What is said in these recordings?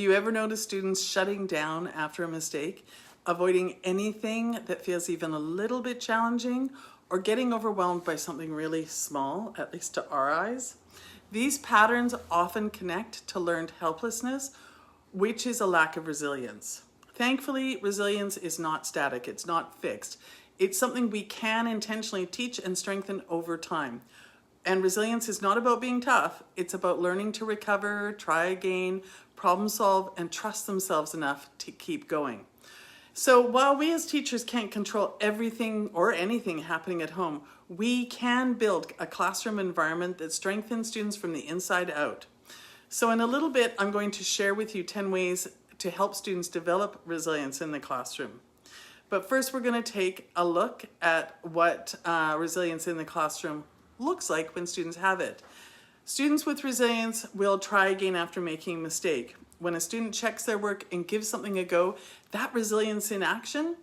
Do you ever notice students shutting down after a mistake, avoiding anything that feels even a little bit challenging, or getting overwhelmed by something really small, at least to our eyes? These patterns often connect to learned helplessness, which is a lack of resilience. Thankfully, resilience is not static, it's not fixed. It's something we can intentionally teach and strengthen over time. And resilience is not about being tough, it's about learning to recover, try again, problem solve, and trust themselves enough to keep going. So while we as teachers can't control everything or anything happening at home, we can build a classroom environment that strengthens students from the inside out. So in a little bit, I'm going to share with you 10 ways to help students develop resilience in the classroom. But first, we're going to take a look at what resilience in the classroom looks like when students have it. Students with resilience will try again after making a mistake. When a student checks their work and gives something a go, that resilience in action,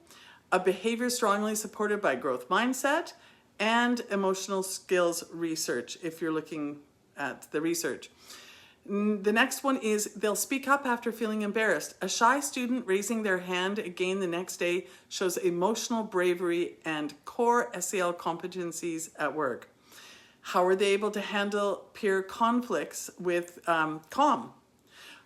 a behavior strongly supported by growth mindset and emotional skills research, if you're looking at the research. The next one is they'll speak up after feeling embarrassed. A shy student raising their hand again the next day shows emotional bravery and core SEL competencies at work. How are they able to handle peer conflicts with calm?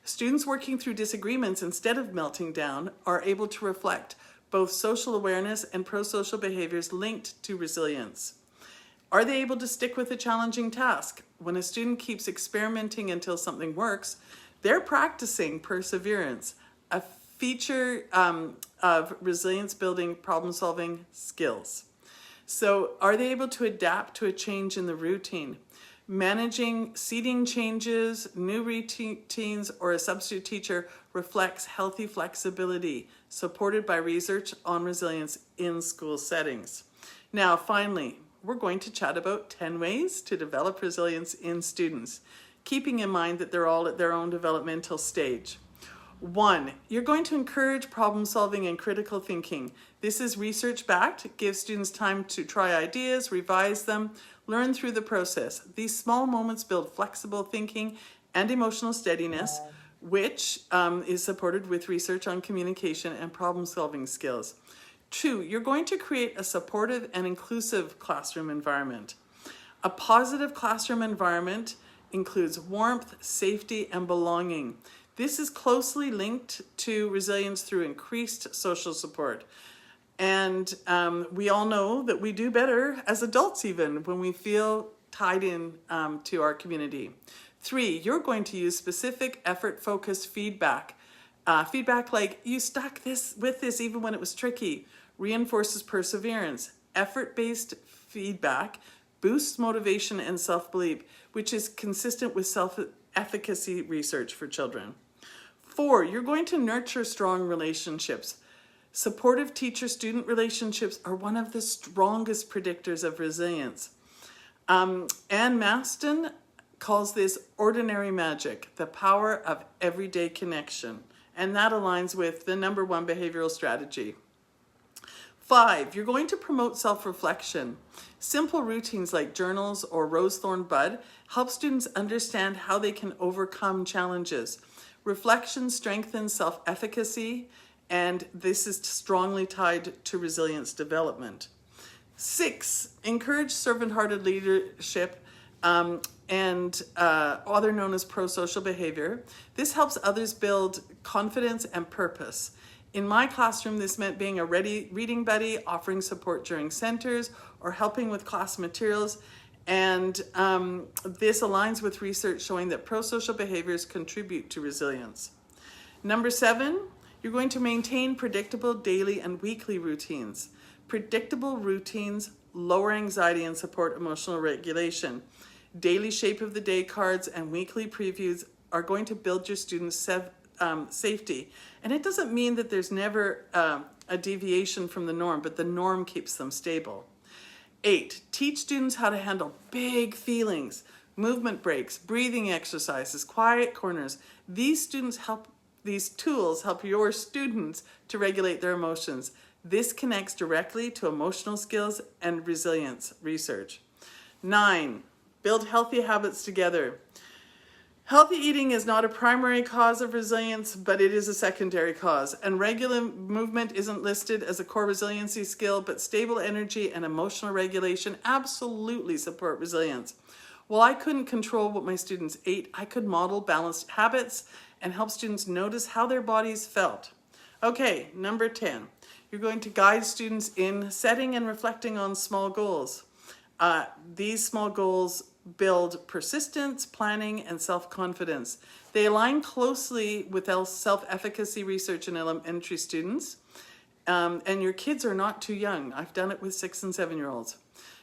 Students working through disagreements instead of melting down are able to reflect both social awareness and pro-social behaviors linked to resilience. Are they able to stick with a challenging task? When a student keeps experimenting until something works, they're practicing perseverance, a feature of resilience building problem-solving skills. So are they able to adapt to a change in the routine? Managing seating changes, new routines, or a substitute teacher reflects healthy flexibility, supported by research on resilience in school settings. Now, finally, we're going to chat about 10 ways to develop resilience in students, keeping in mind that they're all at their own developmental stage. 1, you're going to encourage problem solving and critical thinking. This is research backed. It gives students time to try ideas, revise them, learn through the process. These small moments build flexible thinking and emotional steadiness, which is supported with research on communication and problem solving skills. 2, you're going to create a supportive and inclusive classroom environment. A positive classroom environment includes warmth, safety, and belonging. This is closely linked to resilience through increased social support. And we all know that we do better as adults even when we feel tied in to our community. 3, you're going to use specific effort-focused feedback. Feedback like, you stuck with this even when it was tricky, reinforces perseverance. Effort-based feedback boosts motivation and self-belief, which is consistent with self-efficacy research for children. 4, you're going to nurture strong relationships. Supportive teacher-student relationships are one of the strongest predictors of resilience. Anne Maston calls this ordinary magic, the power of everyday connection. And that aligns with the number 1 behavioral strategy. 5, you're going to promote self-reflection. Simple routines like journals or Rosethorn Bud help students understand how they can overcome challenges. Reflection strengthens self-efficacy, and this is strongly tied to resilience development. 6, encourage servant-hearted leadership and other known as pro-social behavior. This helps others build confidence and purpose. In my classroom, this meant being a reading buddy, offering support during centers, or helping with class materials. And this aligns with research showing that pro-social behaviors contribute to resilience. Number 7, you're going to maintain predictable daily and weekly routines. Predictable routines lower anxiety and support emotional regulation. Daily shape of the day cards and weekly previews are going to build your students' safety. And it doesn't mean that there's never a deviation from the norm, but the norm keeps them stable. 8, teach students how to handle big feelings, movement breaks, breathing exercises, quiet corners. These tools help your students to regulate their emotions. This connects directly to emotional skills and resilience research. 9, build healthy habits together. Healthy eating is not a primary cause of resilience, but it is a secondary cause. And regular movement isn't listed as a core resiliency skill, but stable energy and emotional regulation absolutely support resilience. While I couldn't control what my students ate, I could model balanced habits and help students notice how their bodies felt. Okay, number 10. You're going to guide students in setting and reflecting on small goals. These small goals build persistence, planning, and self-confidence. They align closely with self-efficacy research in elementary students. And your kids are not too young. I've done it with 6 and 7-year-olds.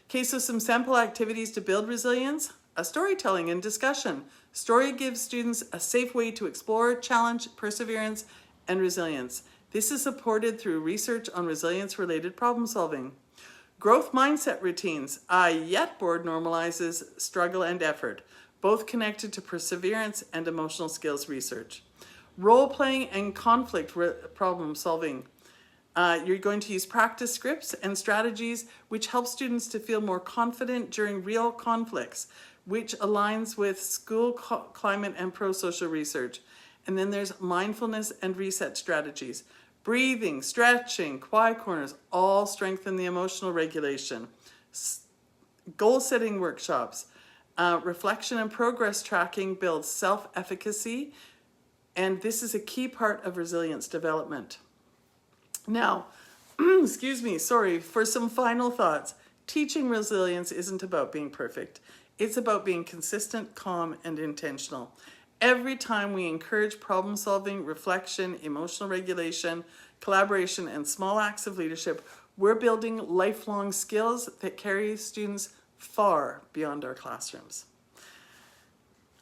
Okay, so some sample activities to build resilience. Storytelling and discussion. Story gives students a safe way to explore, challenge, perseverance, and resilience. This is supported through research on resilience-related problem solving. Growth mindset routines. Yet board normalizes struggle and effort, both connected to perseverance and emotional skills research. Role-playing and conflict problem solving. You're going to use practice scripts and strategies which help students to feel more confident during real conflicts, which aligns with school climate and pro-social research. And then there's mindfulness and reset strategies. Breathing, stretching, quiet corners, all strengthen the emotional regulation. Goal-setting workshops, reflection and progress tracking builds self-efficacy, and this is a key part of resilience development. Now, for some final thoughts. Teaching resilience isn't about being perfect. It's about being consistent, calm, and intentional. Every time we encourage problem solving, reflection, emotional regulation, collaboration, and small acts of leadership, we're building lifelong skills that carry students far beyond our classrooms.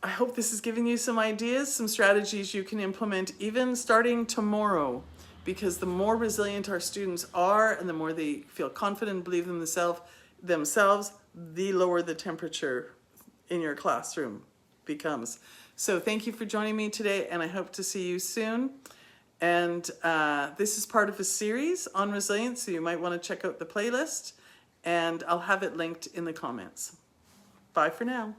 I hope this has given you some ideas, some strategies you can implement even starting tomorrow, because the more resilient our students are and the more they feel confident and believe in themselves, the lower the temperature in your classroom becomes. So thank you for joining me today, and I hope to see you soon. And this is part of a series on resilience, so you might want to check out the playlist, and I'll have it linked in the comments. Bye for now.